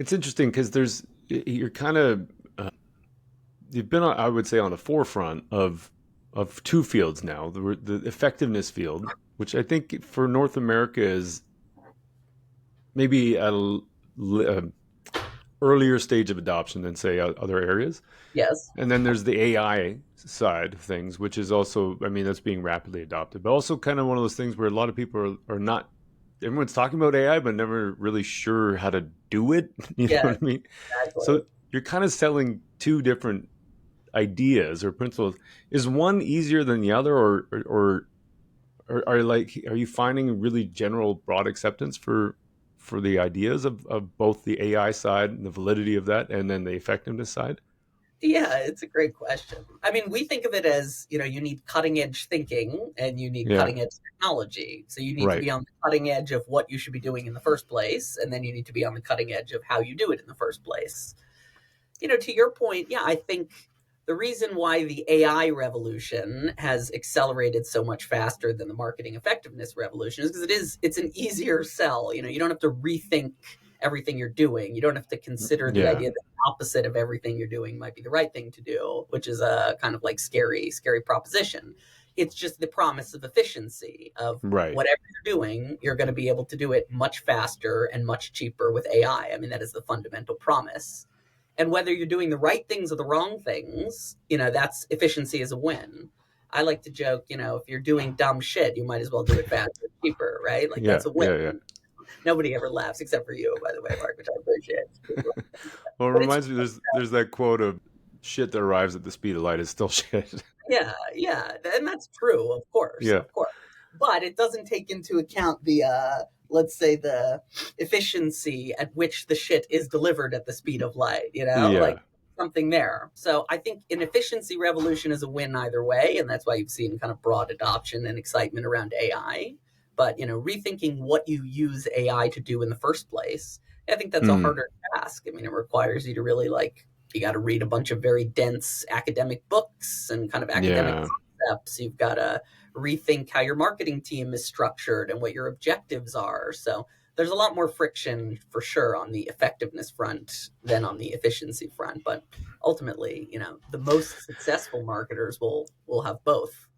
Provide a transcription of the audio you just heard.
It's interesting because you're kind of you've been I would say on the forefront of two fields now. The effectiveness field, which I think for North America is maybe a earlier stage of adoption than say other areas. Yes. And then there's the AI side of things, which is also, I mean, that's being rapidly adopted, but also kind of one of those things where a lot of people are not, everyone's talking about AI, but never really sure how to do it. You know Yeah, what I mean? exactly. So you're kind of selling two different ideas or principles. Is one easier than the other, or are you finding really general broad acceptance for the ideas of both the AI side and the validity of that, and then the effectiveness side? Yeah, it's a great question. I mean, we think of it as, you need cutting edge thinking and you need Yeah, cutting edge technology. So you need to right. be on the cutting edge of what you should be doing in the first place. And then you need to be on the cutting edge of how you do it in the first place. To your point, yeah, I think the reason why the AI revolution has accelerated so much faster than the marketing effectiveness revolution is because it's an easier sell. You don't have to rethink everything you're doing. You don't have to consider the Yeah, idea that the opposite of everything you're doing might be the right thing to do, which is a kind of like scary proposition. It's just the promise of efficiency of right. whatever you're doing, you're going to be able to do it much faster and much cheaper with AI. I mean, that is the fundamental promise. And whether you're doing the right things or the wrong things, that's efficiency is a win. I like to joke, if you're doing dumb shit, you might as well do it faster and cheaper, right? Like Yeah, that's a win. yeah, yeah. Nobody ever laughs except for you, by the way, Mark, which I appreciate. Well, it But it's reminds me, there's that quote of shit that arrives at the speed of light is still shit. yeah, yeah, and that's true, of course, Yeah, of course. But it doesn't take into account the let's say the efficiency at which the shit is delivered at the speed of light, like yeah. something there. So I think an efficiency revolution is a win either way, and that's why you've seen kind of broad adoption and excitement around AI. But rethinking what you use AI to do in the first place, I think that's a Mm, harder task. I mean, it requires you to really you got to read a bunch of very dense academic books and kind of academic yeah. concepts. You've got to rethink how your marketing team is structured and what your objectives are. So there's a lot more friction for sure on the effectiveness front than on the efficiency front. But ultimately, the most successful marketers will have both.